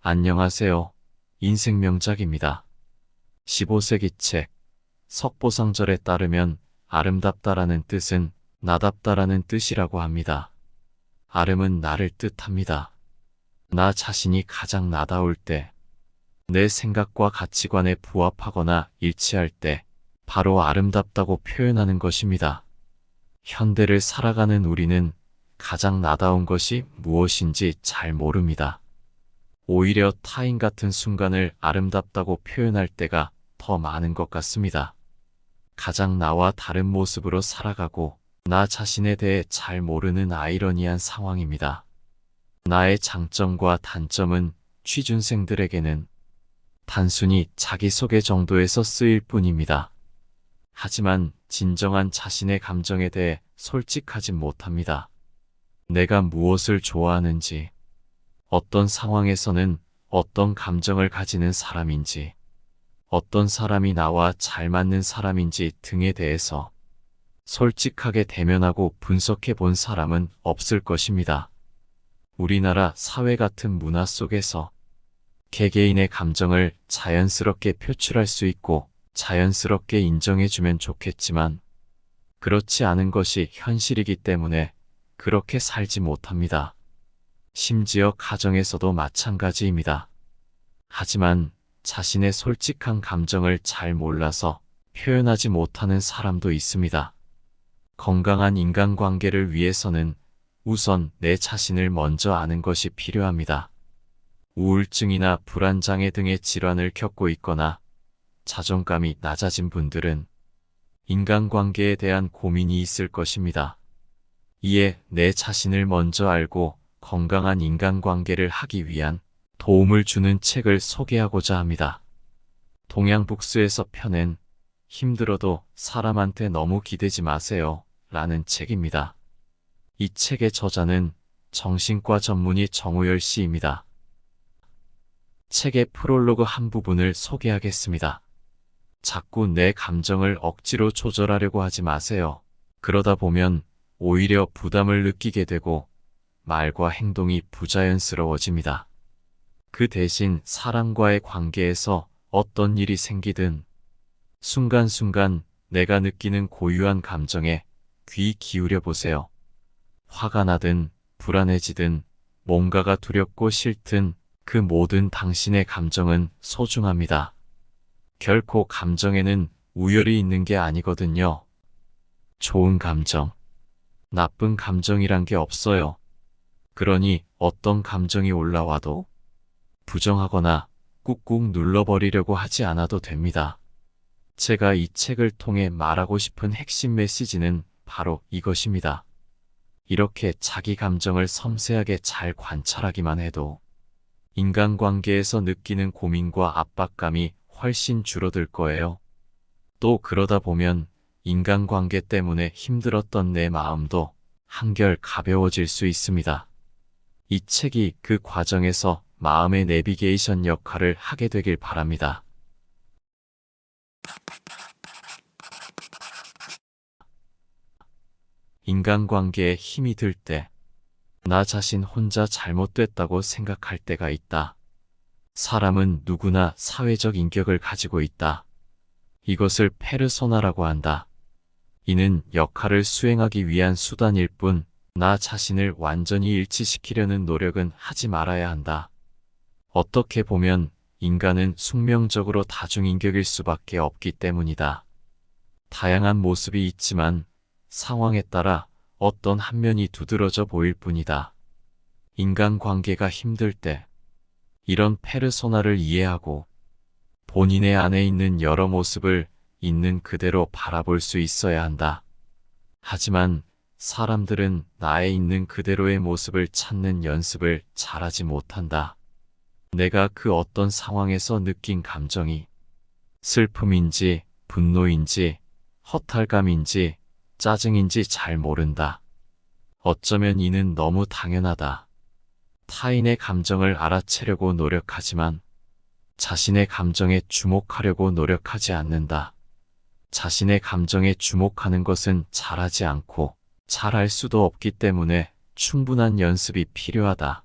안녕하세요. 인생 명작입니다. 15세기 책 석보상절에 따르면 아름답다라는 뜻은 나답다라는 뜻이라고 합니다. 아름은 나를 뜻합니다. 나 자신이 가장 나다울 때, 내 생각과 가치관에 부합하거나 일치할 때 바로 아름답다고 표현하는 것입니다. 현대를 살아가는 우리는 가장 나다운 것이 무엇인지 잘 모릅니다. 오히려 타인 같은 순간을 아름답다고 표현할 때가 더 많은 것 같습니다. 가장 나와 다른 모습으로 살아가고 나 자신에 대해 잘 모르는 아이러니한 상황입니다. 나의 장점과 단점은 취준생들에게는 단순히 자기소개 정도에서 쓰일 뿐입니다. 하지만 진정한 자신의 감정에 대해 솔직하지 못합니다. 내가 무엇을 좋아하는지, 어떤 상황에서는 어떤 감정을 가지는 사람인지, 어떤 사람이 나와 잘 맞는 사람인지 등에 대해서 솔직하게 대면하고 분석해 본 사람은 없을 것입니다. 우리나라 사회 같은 문화 속에서 개개인의 감정을 자연스럽게 표출할 수 있고 자연스럽게 인정해주면 좋겠지만 그렇지 않은 것이 현실이기 때문에 그렇게 살지 못합니다. 심지어 가정에서도 마찬가지입니다. 하지만 자신의 솔직한 감정을 잘 몰라서 표현하지 못하는 사람도 있습니다. 건강한 인간관계를 위해서는 우선 내 자신을 먼저 아는 것이 필요합니다. 우울증이나 불안장애 등의 질환을 겪고 있거나 자존감이 낮아진 분들은 인간관계에 대한 고민이 있을 것입니다. 이에 내 자신을 먼저 알고 건강한 인간관계를 하기 위한 도움을 주는 책을 소개하고자 합니다. 동양북스에서 펴낸 힘들어도 사람한테 너무 기대지 마세요 라는 책입니다. 이 책의 저자는 정신과 전문의 정우열 씨입니다. 책의 프롤로그 한 부분을 소개하겠습니다. 자꾸 내 감정을 억지로 조절하려고 하지 마세요. 그러다 보면 오히려 부담을 느끼게 되고 말과 행동이 부자연스러워집니다. 그 대신 사람과의 관계에서 어떤 일이 생기든 순간순간 내가 느끼는 고유한 감정에 귀 기울여 보세요. 화가 나든 불안해지든 뭔가가 두렵고 싫든 그 모든 당신의 감정은 소중합니다. 결코 감정에는 우열이 있는 게 아니거든요. 좋은 감정, 나쁜 감정이란 게 없어요. 그러니 어떤 감정이 올라와도 부정하거나 꾹꾹 눌러버리려고 하지 않아도 됩니다. 제가 이 책을 통해 말하고 싶은 핵심 메시지는 바로 이것입니다. 이렇게 자기 감정을 섬세하게 잘 관찰하기만 해도 인간관계에서 느끼는 고민과 압박감이 훨씬 줄어들 거예요. 또 그러다 보면 인간관계 때문에 힘들었던 내 마음도 한결 가벼워질 수 있습니다. 이 책이 그 과정에서 마음의 내비게이션 역할을 하게 되길 바랍니다. 인간관계에 힘이 들 때, 나 자신 혼자 잘못됐다고 생각할 때가 있다. 사람은 누구나 사회적 인격을 가지고 있다. 이것을 페르소나라고 한다. 이는 역할을 수행하기 위한 수단일 뿐, 나 자신을 완전히 일치시키려는 노력은 하지 말아야 한다. 어떻게 보면 인간은 숙명적으로 다중인격일 수밖에 없기 때문이다. 다양한 모습이 있지만 상황에 따라 어떤 한 면이 두드러져 보일 뿐이다. 인간관계가 힘들 때 이런 페르소나를 이해하고 본인의 안에 있는 여러 모습을 있는 그대로 바라볼 수 있어야 한다. 하지만 사람들은 나에 있는 그대로의 모습을 찾는 연습을 잘하지 못한다. 내가 그 어떤 상황에서 느낀 감정이 슬픔인지 분노인지 허탈감인지 짜증인지 잘 모른다. 어쩌면 이는 너무 당연하다. 타인의 감정을 알아채려고 노력하지만 자신의 감정에 주목하려고 노력하지 않는다. 자신의 감정에 주목하는 것은 잘하지 않고 잘할 수도 없기 때문에 충분한 연습이 필요하다.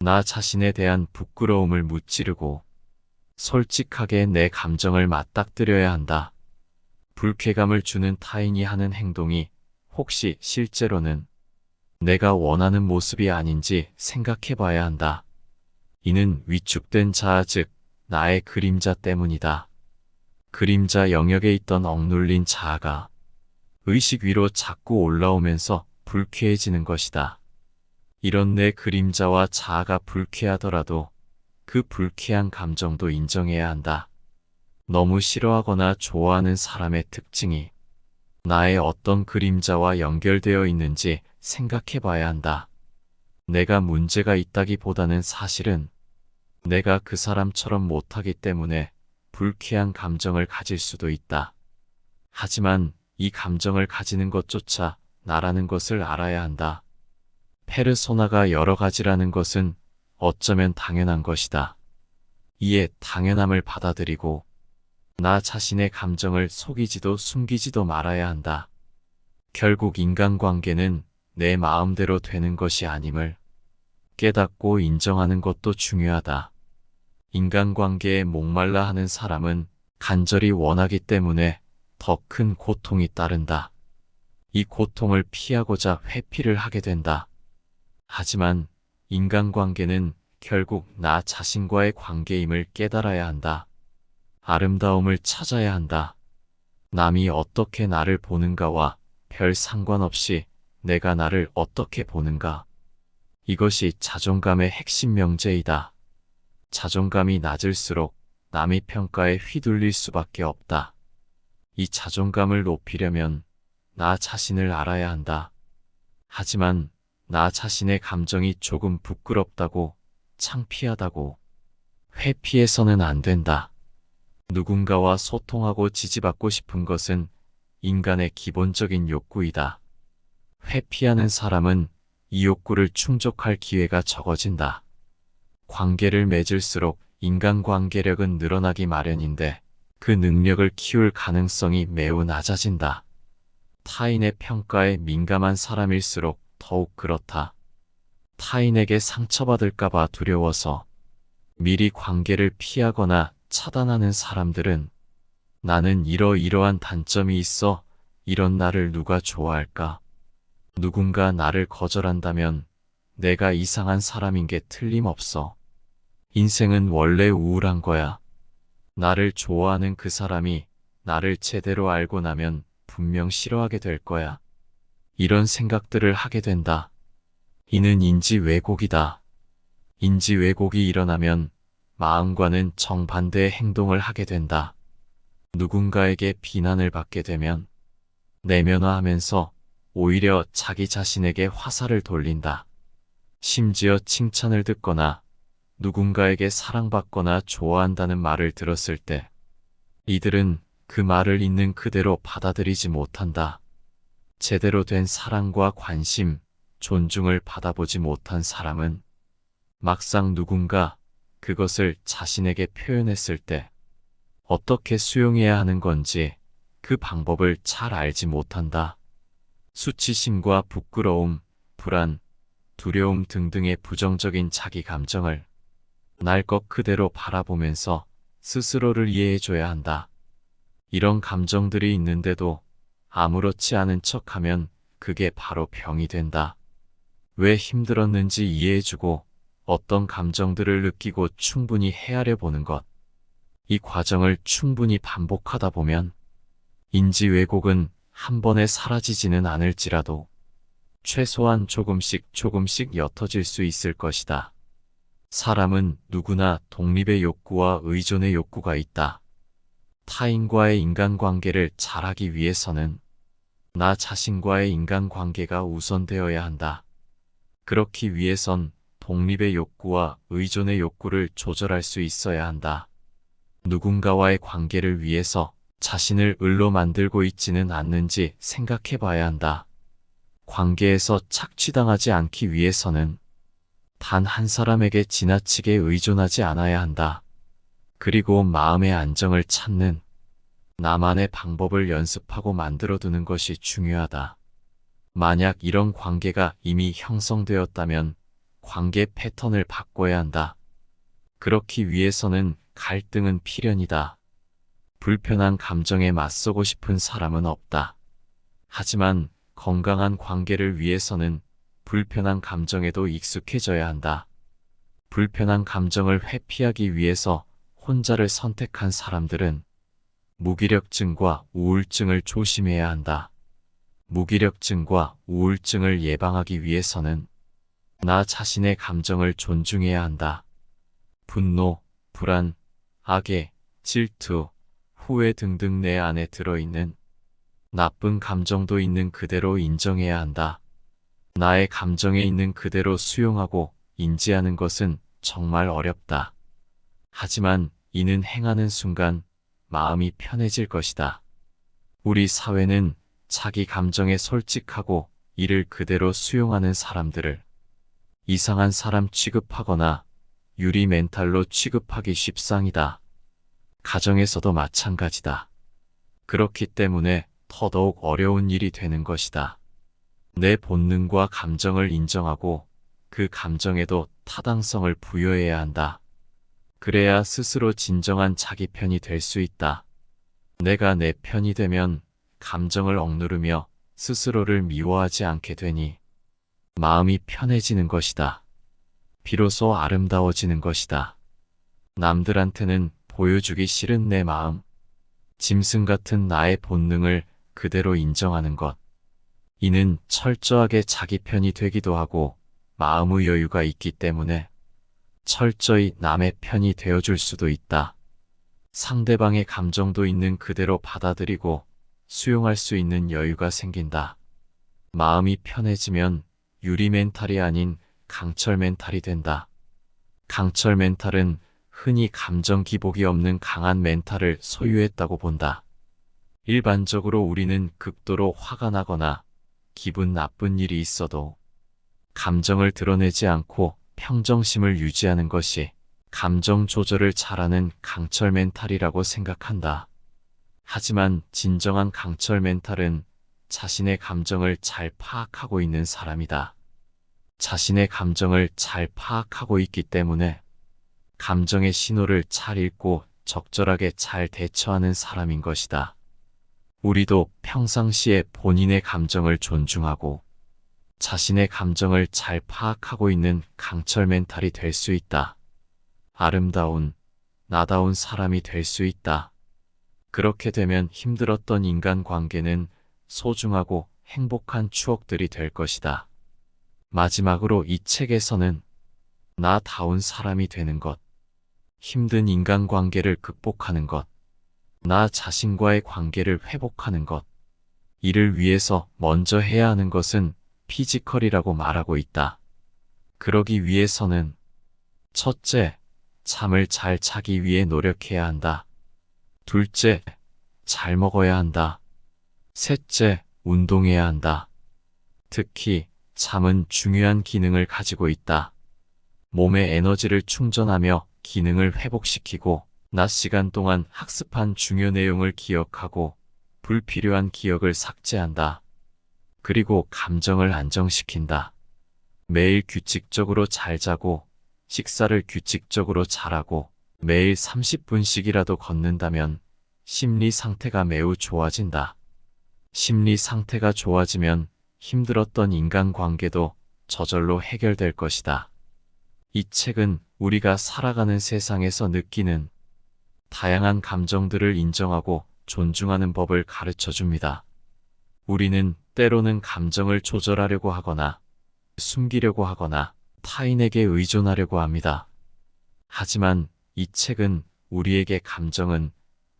나 자신에 대한 부끄러움을 무찌르고 솔직하게 내 감정을 맞닥뜨려야 한다. 불쾌감을 주는 타인이 하는 행동이 혹시 실제로는 내가 원하는 모습이 아닌지 생각해 봐야 한다. 이는 위축된 자아 즉 나의 그림자 때문이다. 그림자 영역에 있던 억눌린 자아가 의식 위로 자꾸 올라오면서 불쾌해지는 것이다. 이런 내 그림자와 자아가 불쾌하더라도 그 불쾌한 감정도 인정해야 한다. 너무 싫어하거나 좋아하는 사람의 특징이 나의 어떤 그림자와 연결되어 있는지 생각해 봐야 한다. 내가 문제가 있다기보다는 사실은 내가 그 사람처럼 못하기 때문에 불쾌한 감정을 가질 수도 있다. 하지만 이 감정을 가지는 것조차 나라는 것을 알아야 한다. 페르소나가 여러 가지라는 것은 어쩌면 당연한 것이다. 이에 당연함을 받아들이고 나 자신의 감정을 속이지도 숨기지도 말아야 한다. 결국 인간관계는 내 마음대로 되는 것이 아님을 깨닫고 인정하는 것도 중요하다. 인간관계에 목말라 하는 사람은 간절히 원하기 때문에 더 큰 고통이 따른다. 이 고통을 피하고자 회피를 하게 된다. 하지만 인간관계는 결국 나 자신과의 관계임을 깨달아야 한다. 아름다움을 찾아야 한다. 남이 어떻게 나를 보는가와 별 상관없이 내가 나를 어떻게 보는가. 이것이 자존감의 핵심 명제이다. 자존감이 낮을수록 남의 평가에 휘둘릴 수밖에 없다. 이 자존감을 높이려면 나 자신을 알아야 한다. 하지만 나 자신의 감정이 조금 부끄럽다고, 창피하다고 회피해서는 안 된다. 누군가와 소통하고 지지받고 싶은 것은 인간의 기본적인 욕구이다. 회피하는 사람은 이 욕구를 충족할 기회가 적어진다. 관계를 맺을수록 인간관계력은 늘어나기 마련인데 그 능력을 키울 가능성이 매우 낮아진다. 타인의 평가에 민감한 사람일수록 더욱 그렇다. 타인에게 상처받을까봐 두려워서 미리 관계를 피하거나 차단하는 사람들은 나는 이러이러한 단점이 있어 이런 나를 누가 좋아할까? 누군가 나를 거절한다면 내가 이상한 사람인 게 틀림없어. 인생은 원래 우울한 거야. 나를 좋아하는 그 사람이 나를 제대로 알고 나면 분명 싫어하게 될 거야. 이런 생각들을 하게 된다. 이는 인지 왜곡이다. 인지 왜곡이 일어나면 마음과는 정반대의 행동을 하게 된다. 누군가에게 비난을 받게 되면 내면화하면서 오히려 자기 자신에게 화살을 돌린다. 심지어 칭찬을 듣거나 누군가에게 사랑받거나 좋아한다는 말을 들었을 때 이들은 그 말을 있는 그대로 받아들이지 못한다. 제대로 된 사랑과 관심, 존중을 받아보지 못한 사람은 막상 누군가 그것을 자신에게 표현했을 때 어떻게 수용해야 하는 건지 그 방법을 잘 알지 못한다. 수치심과 부끄러움, 불안, 두려움 등등의 부정적인 자기 감정을 날 것 그대로 바라보면서 스스로를 이해해줘야 한다. 이런 감정들이 있는데도 아무렇지 않은 척하면 그게 바로 병이 된다. 왜 힘들었는지 이해해주고 어떤 감정들을 느끼고 충분히 헤아려 보는 것. 이 과정을 충분히 반복하다 보면 인지 왜곡은 한 번에 사라지지는 않을지라도 최소한 조금씩 옅어질 수 있을 것이다. 사람은 누구나 독립의 욕구와 의존의 욕구가 있다. 타인과의 인간관계를 잘하기 위해서는 나 자신과의 인간관계가 우선되어야 한다. 그렇기 위해선 독립의 욕구와 의존의 욕구를 조절할 수 있어야 한다. 누군가와의 관계를 위해서 자신을 을로 만들고 있지는 않는지 생각해 봐야 한다. 관계에서 착취당하지 않기 위해서는 단 한 사람에게 지나치게 의존하지 않아야 한다. 그리고 마음의 안정을 찾는 나만의 방법을 연습하고 만들어두는 것이 중요하다. 만약 이런 관계가 이미 형성되었다면 관계 패턴을 바꿔야 한다. 그렇기 위해서는 갈등은 필연이다. 불편한 감정에 맞서고 싶은 사람은 없다. 하지만 건강한 관계를 위해서는 불편한 감정에도 익숙해져야 한다. 불편한 감정을 회피하기 위해서 혼자를 선택한 사람들은 무기력증과 우울증을 조심해야 한다. 무기력증과 우울증을 예방하기 위해서는 나 자신의 감정을 존중해야 한다. 분노, 불안, 악의, 질투, 후회 등등 내 안에 들어있는 나쁜 감정도 있는 그대로 인정해야 한다. 나의 감정에 있는 그대로 수용하고 인지하는 것은 정말 어렵다. 하지만 이는 행하는 순간 마음이 편해질 것이다. 우리 사회는 자기 감정에 솔직하고 이를 그대로 수용하는 사람들을 이상한 사람 취급하거나 유리 멘탈로 취급하기 십상이다. 가정에서도 마찬가지다. 그렇기 때문에 더더욱 어려운 일이 되는 것이다. 내 본능과 감정을 인정하고 그 감정에도 타당성을 부여해야 한다. 그래야 스스로 진정한 자기 편이 될 수 있다. 내가 내 편이 되면 감정을 억누르며 스스로를 미워하지 않게 되니 마음이 편해지는 것이다. 비로소 아름다워지는 것이다. 남들한테는 보여주기 싫은 내 마음, 짐승 같은 나의 본능을 그대로 인정하는 것. 이는 철저하게 자기 편이 되기도 하고 마음의 여유가 있기 때문에 철저히 남의 편이 되어줄 수도 있다. 상대방의 감정도 있는 그대로 받아들이고 수용할 수 있는 여유가 생긴다. 마음이 편해지면 유리 멘탈이 아닌 강철 멘탈이 된다. 강철 멘탈은 흔히 감정 기복이 없는 강한 멘탈을 소유했다고 본다. 일반적으로 우리는 극도로 화가 나거나 기분 나쁜 일이 있어도 감정을 드러내지 않고 평정심을 유지하는 것이 감정 조절을 잘하는 강철 멘탈이라고 생각한다. 하지만 진정한 강철 멘탈은 자신의 감정을 잘 파악하고 있는 사람이다. 자신의 감정을 잘 파악하고 있기 때문에 감정의 신호를 잘 읽고 적절하게 잘 대처하는 사람인 것이다. 우리도 평상시에 본인의 감정을 존중하고 자신의 감정을 잘 파악하고 있는 강철 멘탈이 될 수 있다. 아름다운, 나다운 사람이 될 수 있다. 그렇게 되면 힘들었던 인간관계는 소중하고 행복한 추억들이 될 것이다. 마지막으로 이 책에서는 나다운 사람이 되는 것, 힘든 인간관계를 극복하는 것, 나 자신과의 관계를 회복하는 것, 이를 위해서 먼저 해야 하는 것은 피지컬이라고 말하고 있다. 그러기 위해서는 첫째, 잠을 잘 자기 위해 노력해야 한다. 둘째, 잘 먹어야 한다. 셋째, 운동해야 한다. 특히 잠은 중요한 기능을 가지고 있다. 몸의 에너지를 충전하며 기능을 회복시키고 낮 시간 동안 학습한 중요 내용을 기억하고 불필요한 기억을 삭제한다. 그리고 감정을 안정시킨다. 매일 규칙적으로 잘 자고 식사를 규칙적으로 잘하고 매일 30분씩이라도 걷는다면 심리 상태가 매우 좋아진다. 심리 상태가 좋아지면 힘들었던 인간관계도 저절로 해결될 것이다. 이 책은 우리가 살아가는 세상에서 느끼는 다양한 감정들을 인정하고 존중하는 법을 가르쳐 줍니다. 우리는 때로는 감정을 조절하려고 하거나 숨기려고 하거나 타인에게 의존하려고 합니다. 하지만 이 책은 우리에게 감정은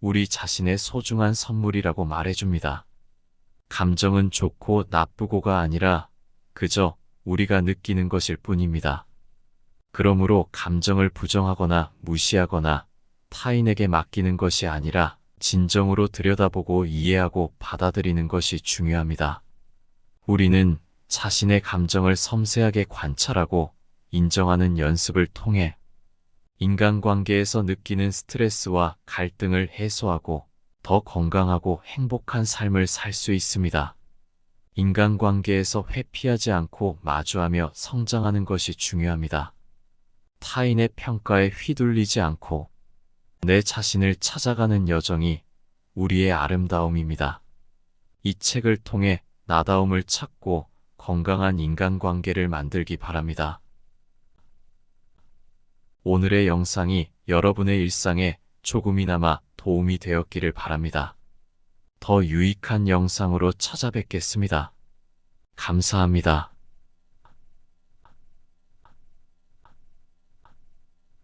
우리 자신의 소중한 선물이라고 말해줍니다. 감정은 좋고 나쁘고가 아니라 그저 우리가 느끼는 것일 뿐입니다. 그러므로 감정을 부정하거나 무시하거나 타인에게 맡기는 것이 아니라 진정으로 들여다보고 이해하고 받아들이는 것이 중요합니다. 우리는 자신의 감정을 섬세하게 관찰하고 인정하는 연습을 통해 인간관계에서 느끼는 스트레스와 갈등을 해소하고 더 건강하고 행복한 삶을 살 수 있습니다. 인간관계에서 회피하지 않고 마주하며 성장하는 것이 중요합니다. 타인의 평가에 휘둘리지 않고 내 자신을 찾아가는 여정이 우리의 아름다움입니다. 이 책을 통해 나다움을 찾고 건강한 인간관계를 만들기 바랍니다. 오늘의 영상이 여러분의 일상에 조금이나마 도움이 되었기를 바랍니다. 더 유익한 영상으로 찾아뵙겠습니다. 감사합니다.